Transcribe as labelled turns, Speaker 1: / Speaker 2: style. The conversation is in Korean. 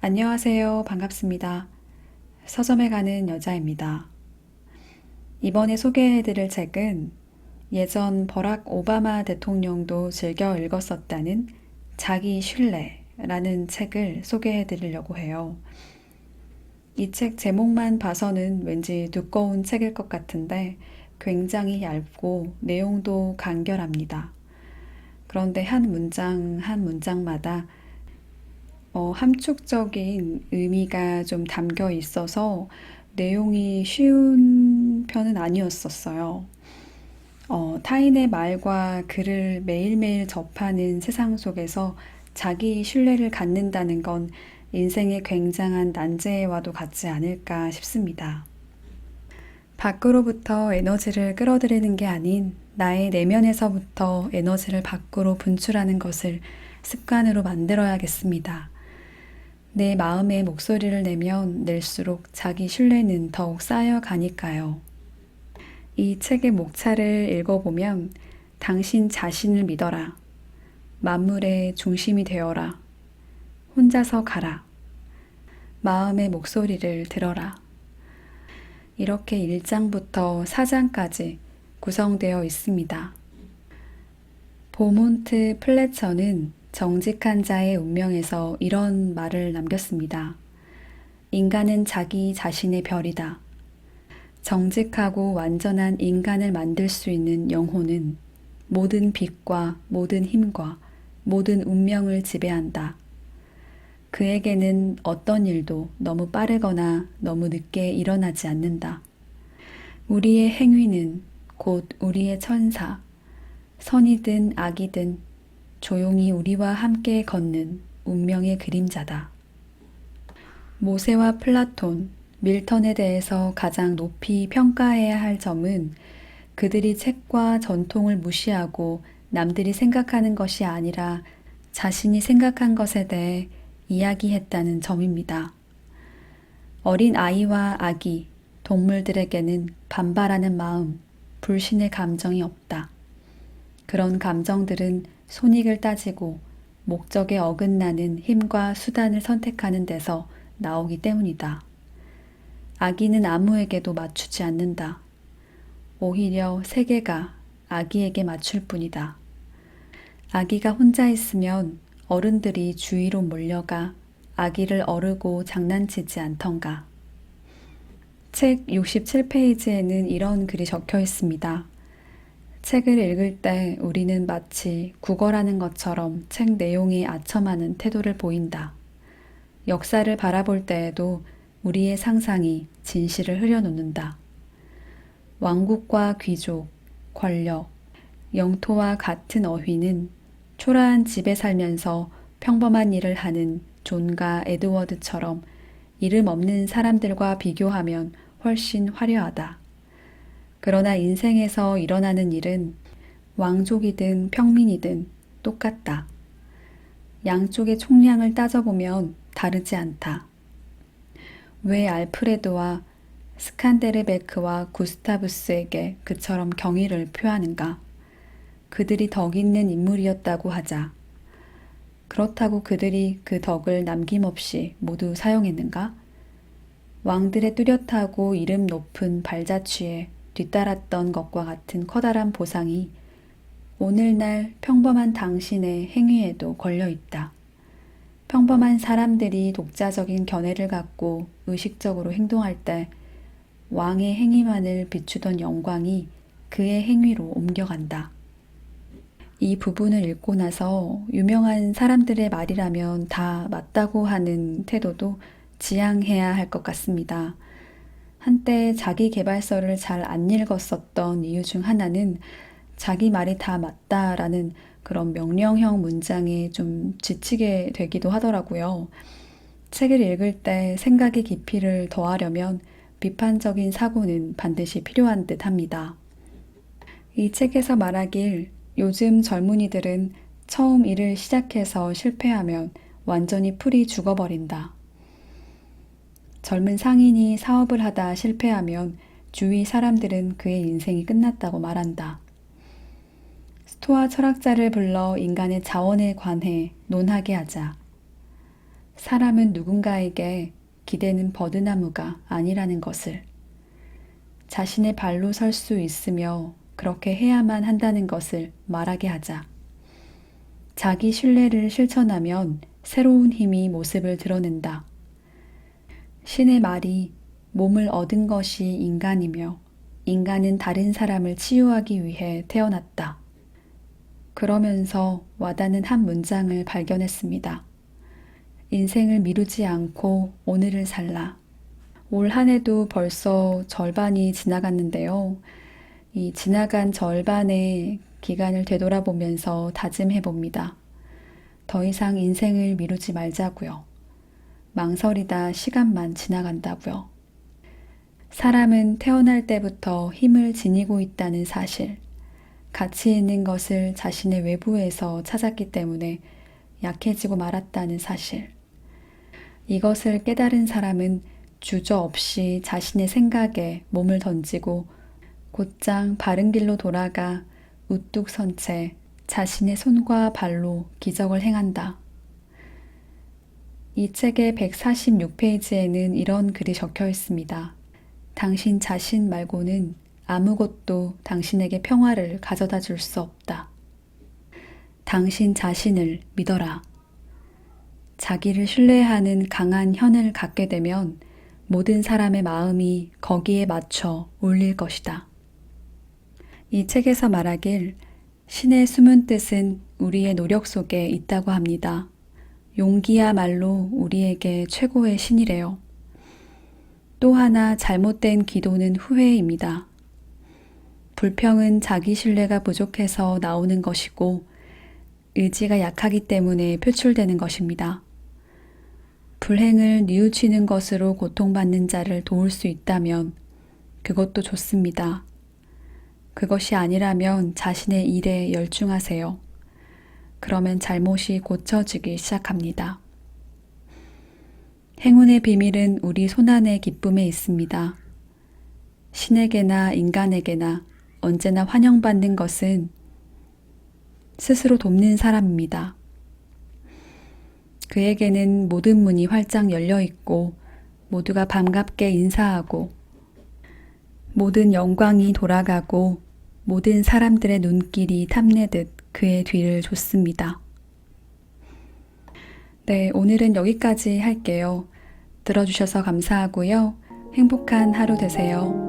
Speaker 1: 안녕하세요. 반갑습니다. 서점에 가는 여자입니다. 이번에 소개해드릴 책은 예전 버락 오바마 대통령도 즐겨 읽었었다는 자기 신뢰라는 책을 소개해드리려고 해요. 이 책 제목만 봐서는 왠지 두꺼운 책일 것 같은데 굉장히 얇고 내용도 간결합니다. 그런데 한 문장 한 문장마다 함축적인 의미가 좀 담겨 있어서 내용이 쉬운 편은 아니었었어요. 타인의 말과 글을 매일매일 접하는 세상 속에서 자기 신뢰를 갖는다는 건 인생의 굉장한 난제와도 같지 않을까 싶습니다. 밖으로부터 에너지를 끌어들이는 게 아닌 나의 내면에서부터 에너지를 밖으로 분출하는 것을 습관으로 만들어야겠습니다. 내 마음의 목소리를 내면 낼수록 자기 신뢰는 더욱 쌓여가니까요. 이 책의 목차를 읽어보면 당신 자신을 믿어라. 만물의 중심이 되어라. 혼자서 가라. 마음의 목소리를 들어라. 이렇게 1장부터 4장까지 구성되어 있습니다. 보몬트 플래처는 정직한 자의 운명에서 이런 말을 남겼습니다. 인간은 자기 자신의 별이다. 정직하고 완전한 인간을 만들 수 있는 영혼은 모든 빛과 모든 힘과 모든 운명을 지배한다. 그에게는 어떤 일도 너무 빠르거나 너무 늦게 일어나지 않는다. 우리의 행위는 곧 우리의 천사, 선이든 악이든 조용히 우리와 함께 걷는 운명의 그림자다. 모세와 플라톤, 밀턴에 대해서 가장 높이 평가해야 할 점은 그들이 책과 전통을 무시하고 남들이 생각하는 것이 아니라 자신이 생각한 것에 대해 이야기했다는 점입니다. 어린 아이와 아기, 동물들에게는 반발하는 마음, 불신의 감정이 없다. 그런 감정들은 손익을 따지고 목적에 어긋나는 힘과 수단을 선택하는 데서 나오기 때문이다. 아기는 아무에게도 맞추지 않는다. 오히려 세계가 아기에게 맞출 뿐이다. 아기가 혼자 있으면 어른들이 주위로 몰려가 아기를 어르고 장난치지 않던가. 책 67페이지에는 이런 글이 적혀 있습니다. 책을 읽을 때 우리는 마치 국어라는 것처럼 책 내용에 아첨하는 태도를 보인다. 역사를 바라볼 때에도 우리의 상상이 진실을 흐려놓는다. 왕국과 귀족, 권력, 영토와 같은 어휘는 초라한 집에 살면서 평범한 일을 하는 존과 에드워드처럼 이름 없는 사람들과 비교하면 훨씬 화려하다. 그러나 인생에서 일어나는 일은 왕족이든 평민이든 똑같다. 양쪽의 총량을 따져보면 다르지 않다. 왜 알프레드와 스칸데르베크와 구스타부스에게 그처럼 경의를 표하는가? 그들이 덕 있는 인물이었다고 하자. 그렇다고 그들이 그 덕을 남김없이 모두 사용했는가? 왕들의 뚜렷하고 이름 높은 발자취에 뒤따랐던 것과 같은 커다란 보상이 오늘날 평범한 당신의 행위에도 걸려 있다. 평범한 사람들이 독자적인 견해를 갖고 의식적으로 행동할 때 왕의 행위만을 비추던 영광이 그의 행위로 옮겨간다. 이 부분을 읽고 나서 유명한 사람들의 말이라면 다 맞다고 하는 태도도 지양해야 할 것 같습니다. 한때 자기 계발서를 잘 안 읽었었던 이유 중 하나는 자기 말이 다 맞다라는 그런 명령형 문장에 좀 지치게 되기도 하더라고요. 책을 읽을 때 생각의 깊이를 더하려면 비판적인 사고는 반드시 필요한 듯 합니다. 이 책에서 말하길 요즘 젊은이들은 처음 일을 시작해서 실패하면 완전히 풀이 죽어버린다. 젊은 상인이 사업을 하다 실패하면 주위 사람들은 그의 인생이 끝났다고 말한다. 스토아 철학자를 불러 인간의 자원에 관해 논하게 하자. 사람은 누군가에게 기대는 버드나무가 아니라는 것을, 자신의 발로 설 수 있으며 그렇게 해야만 한다는 것을 말하게 하자. 자기 신뢰를 실천하면 새로운 힘이 모습을 드러낸다. 신의 말이 몸을 얻은 것이 인간이며 인간은 다른 사람을 치유하기 위해 태어났다. 그러면서 와닿는 한 문장을 발견했습니다. 인생을 미루지 않고 오늘을 살라. 올 한 해도 벌써 절반이 지나갔는데요. 이 지나간 절반의 기간을 되돌아보면서 다짐해 봅니다. 더 이상 인생을 미루지 말자고요. 망설이다 시간만 지나간다고요. 사람은 태어날 때부터 힘을 지니고 있다는 사실, 가치 있는 것을 자신의 외부에서 찾았기 때문에 약해지고 말았다는 사실, 이것을 깨달은 사람은 주저없이 자신의 생각에 몸을 던지고 곧장 바른 길로 돌아가 우뚝 선 채 자신의 손과 발로 기적을 행한다. 이 책의 146페이지에는 이런 글이 적혀 있습니다. 당신 자신 말고는 아무것도 당신에게 평화를 가져다 줄 수 없다. 당신 자신을 믿어라. 자기를 신뢰하는 강한 현을 갖게 되면 모든 사람의 마음이 거기에 맞춰 울릴 것이다. 이 책에서 말하길 신의 숨은 뜻은 우리의 노력 속에 있다고 합니다. 용기야말로 우리에게 최고의 신이래요. 또 하나 잘못된 기도는 후회입니다. 불평은 자기 신뢰가 부족해서 나오는 것이고 의지가 약하기 때문에 표출되는 것입니다. 불행을 뉘우치는 것으로 고통받는 자를 도울 수 있다면 그것도 좋습니다. 그것이 아니라면 자신의 일에 열중하세요. 그러면 잘못이 고쳐지기 시작합니다. 행운의 비밀은 우리 손안의 기쁨에 있습니다. 신에게나 인간에게나 언제나 환영받는 것은 스스로 돕는 사람입니다. 그에게는 모든 문이 활짝 열려 있고 모두가 반갑게 인사하고 모든 영광이 돌아가고 모든 사람들의 눈길이 탐내듯 그의 뒤를 줬습니다. 네, 오늘은 여기까지 할게요. 들어주셔서 감사하고요. 행복한 하루 되세요.